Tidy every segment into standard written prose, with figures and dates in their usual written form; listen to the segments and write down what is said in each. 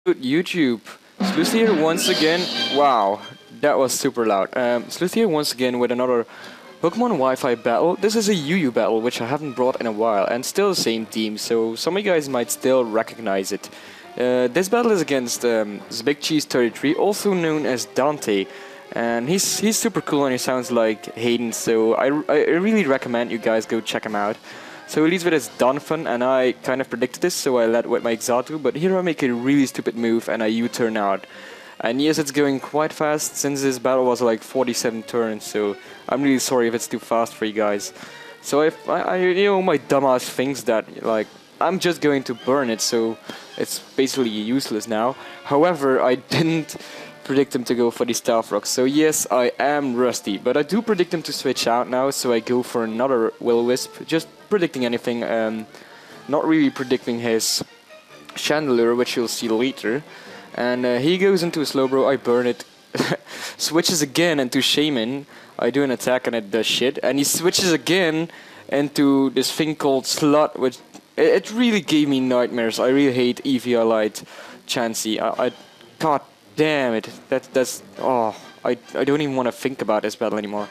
Good YouTube. Sleuth here once again. Wow, that was super loud. Sleuth here once again with another Pokemon Wi-Fi battle. This is a UU battle, which I haven't brought in a while, and still the same team, so some of you guys might still recognize it. This battle is against ZeBigCheese33, also known as Dante, and he's super cool and he sounds like Hayden, so I really recommend you guys go check him out. So he leads with his Donphan, and I kind of predicted this, so I led with my Xatu, but here I make a really stupid move and I U-turn out. And yes, it's going quite fast, since this battle was like 47 turns, so I'm really sorry if it's too fast for you guys. So if my dumbass thinks that, like, I'm just going to burn it, so it's basically useless now. However, I didn't predict him to go for the Stealth Rock, so yes, I am rusty, but I do predict him to switch out now, so I go for another Will-O-Wisp, just predicting anything, not really predicting his Chandelier, which you'll see later. And he goes into a Slowbro, I burn it, switches again into Shaman, I do an attack and it does shit, and he switches again into this thing called Slut, which it really gave me nightmares. I really hate EVI Light Chansey. God damn it, that's I don't even want to think about this battle anymore.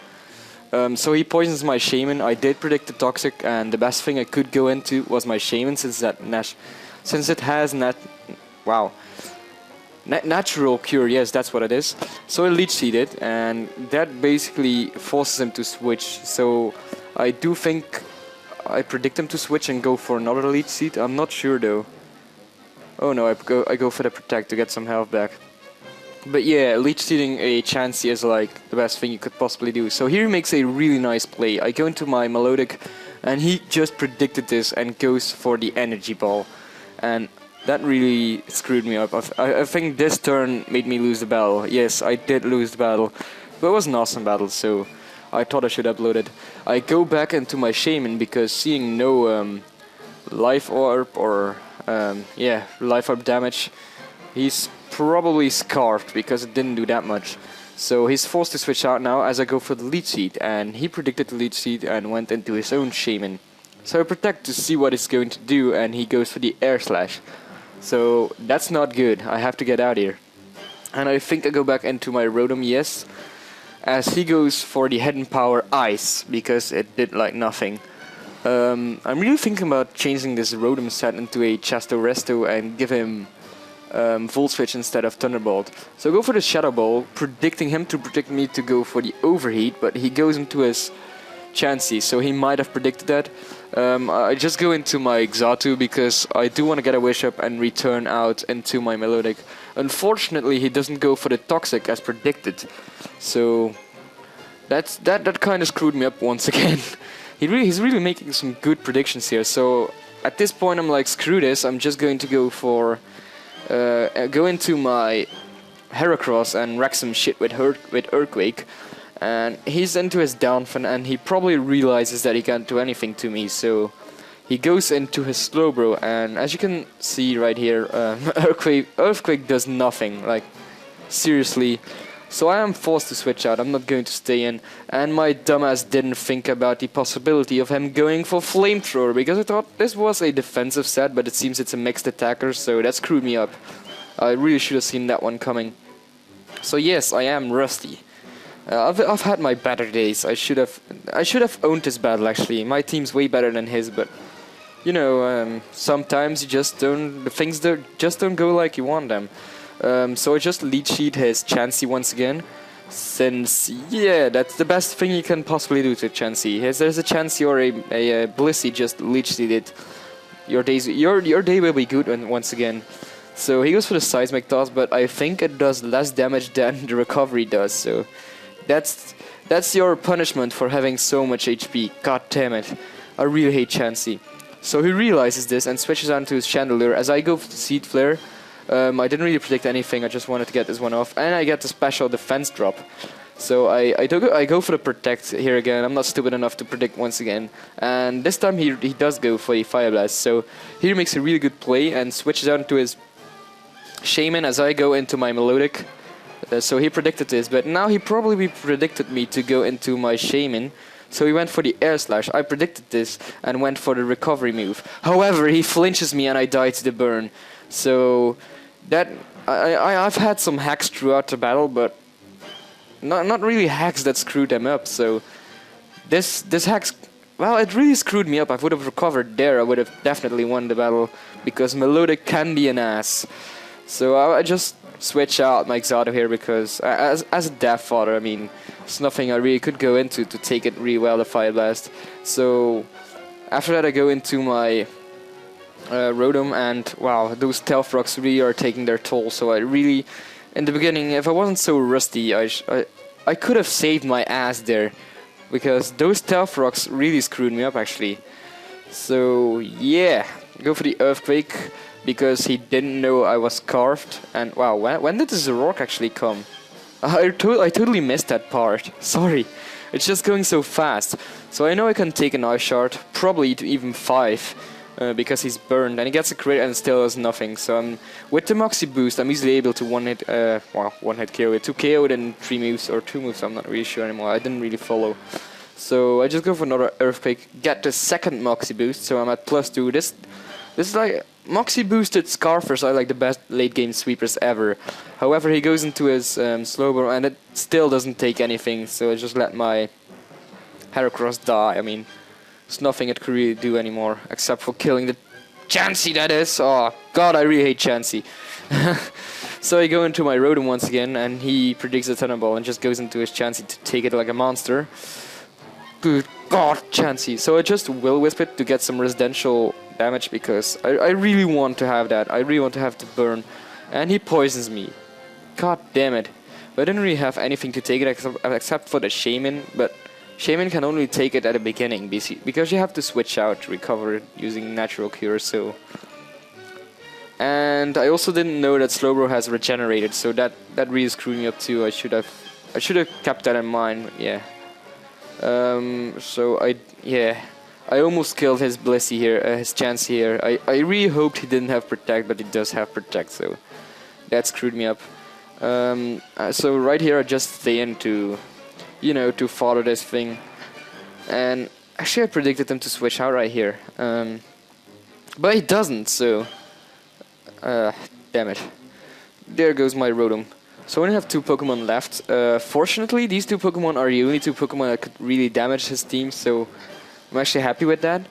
So he poisons my Shaman. I did predict the Toxic, and the best thing I could go into was my Shaman, since it has natural cure. Yes, that's what it is. So I Leech Seeded, and that basically forces him to switch. So I do think I predict him to switch and go for another Leech Seed. I'm not sure though. Oh no, I go for the Protect to get some health back. But yeah, Leech Seeding a Chansey is like the best thing you could possibly do. So here he makes a really nice play. I go into my Melodic, and he just predicted this and goes for the Energy Ball. And that really screwed me up. I think this turn made me lose the battle. Yes, I did lose the battle. But it was an awesome battle, so I thought I should upload it. I go back into my Shaman because seeing no Life Orb or Life Orb damage, he's probably scarfed because it didn't do that much. So he's forced to switch out now as I go for the Leech Seed, and he predicted the Leech Seed and went into his own Shaman. So I protect to see what it's going to do, and he goes for the Air Slash. So that's not good. I have to get out here. And I think I go back into my Rotom, yes, as he goes for the Hidden Power Ice because it did like nothing. I'm really thinking about changing this Rotom set into a Chasto Resto and give him Volt Switch instead of Thunderbolt. So go for the Shadow Ball, predicting him to predict me to go for the Overheat, but he goes into his Chansey, so he might have predicted that. I just go into my Xatu because I do want to get a Wish Up and return out into my Melodic. Unfortunately, he doesn't go for the Toxic as predicted, so that kind of screwed me up once again. He's really making some good predictions here. So at this point, I'm like, screw this. I'm just going to go for go into my Heracross and wreck some shit with Earthquake. And he's into his Donphan, and he probably realizes that he can't do anything to me, so he goes into his Slowbro, and as you can see right here, Earthquake does nothing, like, seriously. So I am forced to switch out, I'm not going to stay in, and my dumbass didn't think about the possibility of him going for Flamethrower, because I thought this was a defensive set, but it seems it's a mixed attacker, so that screwed me up. I really should have seen that one coming. So yes, I am rusty. I've had my better days. I should have owned this battle actually. My team's way better than his, but you know, sometimes the things just don't go like you want them. So I just Leech Seed his Chansey once again, since yeah, that's the best thing you can possibly do to Chansey. There's a Chansey or a Blissey, just Leech Seed it. Your day will be good once again. So he goes for the Seismic Toss, but I think it does less damage than the Recovery does. So that's your punishment for having so much HP. God damn it. I really hate Chansey. So he realizes this and switches on to his Chandelier. As I go for the Seed Flare, I didn't really predict anything, I just wanted to get this one off. And I get the special defense drop. So I go for the Protect here again. I'm not stupid enough to predict once again. And this time he does go for the Fire Blast. So here he makes a really good play and switches on to his Shaman as I go into my Melodic. So he predicted this, but now he probably predicted me to go into my Shaman. So he went for the Air Slash. I predicted this and went for the Recovery move. However, he flinches me and I die to the burn. So that I've had some hacks throughout the battle, but not really hacks that screwed them up. So this hacks, well, it really screwed me up. I would have recovered there. I would have definitely won the battle because Melodic can be an ass. So I just switch out my Exodo here because as a Death Fodder, I mean, it's nothing I really could go into to take it really well, the Fire Blast. So after that I go into my Rotom, and wow, those Stealth Rocks really are taking their toll. So I really, in the beginning, if I wasn't so rusty, I could have saved my ass there, because those Stealth Rocks really screwed me up actually. So yeah, go for the Earthquake, because he didn't know I was carved. And wow, when did the Zoroark actually come? I totally missed that part. Sorry, it's just going so fast. So I know I can take an Ice Shard, probably to even 5. Because he's burned, and he gets a crit and still does nothing. So with the Moxie boost, I'm easily able to one hit KO it. 2 KO it in 3 moves, or 2 moves, I'm not really sure anymore. I didn't really follow. So I just go for another Earthquake, get the second Moxie boost, so I'm at +2. This is like, Moxie boosted Scarfers are like the best late game sweepers ever. However, he goes into his Slowbro and it still doesn't take anything, so I just let my Heracross die. I mean, there's nothing it could really do anymore, except for killing the Chansey, that is. Oh god, I really hate Chansey. So I go into my Rotom once again, and he predicts a Thunderbolt and just goes into his Chansey to take it like a monster. Good god, Chansey. So I just Will-Wisp it to get some residential damage, because I really want to have that. I really want to have the burn. And he poisons me. God damn it. But I didn't really have anything to take it except for the Shaman, but Shaman can only take it at the beginning, because you have to switch out to recover it using Natural Cure, so... And I also didn't know that Slowbro has regenerated, so that really screwed me up too. I should have kept that in mind, yeah. So I almost killed his Blissey here, his Chansey here. I really hoped he didn't have Protect, but he does have Protect, so that screwed me up. So right here I just stay in to, you know, to follow this thing. And actually I predicted him to switch out right here. But he doesn't, so... damn it. There goes my Rotom. So I only have 2 Pokemon left. Fortunately, these 2 Pokemon are the only 2 Pokemon that could really damage his team, so I'm actually happy with that.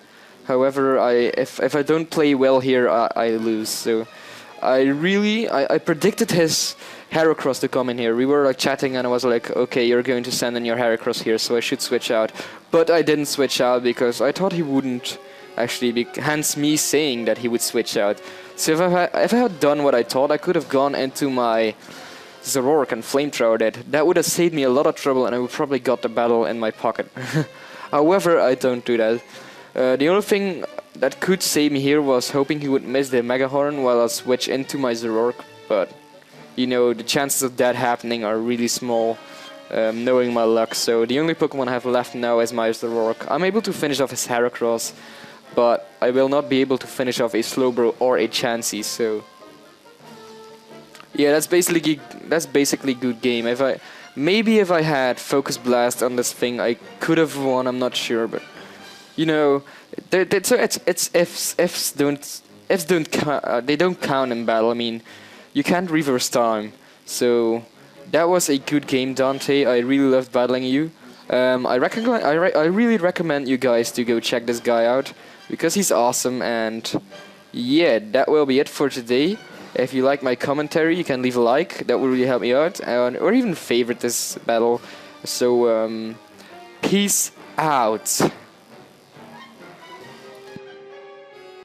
However, if I don't play well here, I lose. So I predicted his Heracross to come in here. We were like chatting and I was like, okay, you're going to send in your Heracross here, so I should switch out. But I didn't switch out because I thought he wouldn't actually, hence me saying that he would switch out. So if I had done what I thought, I could have gone into my Zoroark and Flamethrowered it. That would have saved me a lot of trouble, and I would probably got the battle in my pocket. However, I don't do that. The only thing that could save me here was hoping he would miss the Mega Horn while I switch into my Zoroark, but you know, the chances of that happening are really small, knowing my luck. So the only Pokemon I have left now is my Zoroark. I'm able to finish off his Heracross, but I will not be able to finish off a Slowbro or a Chansey, so... Yeah, that's basically good game. Maybe if I had Focus Blast on this thing, I could have won, I'm not sure, but... You know, it's ifs don't count in battle. I mean, you can't reverse time. So that was a good game, Dante. I really loved battling you. I really recommend you guys to go check this guy out because he's awesome. And yeah, that will be it for today. If you like my commentary, you can leave a like. That would really help me out, or even favorite this battle. So peace out.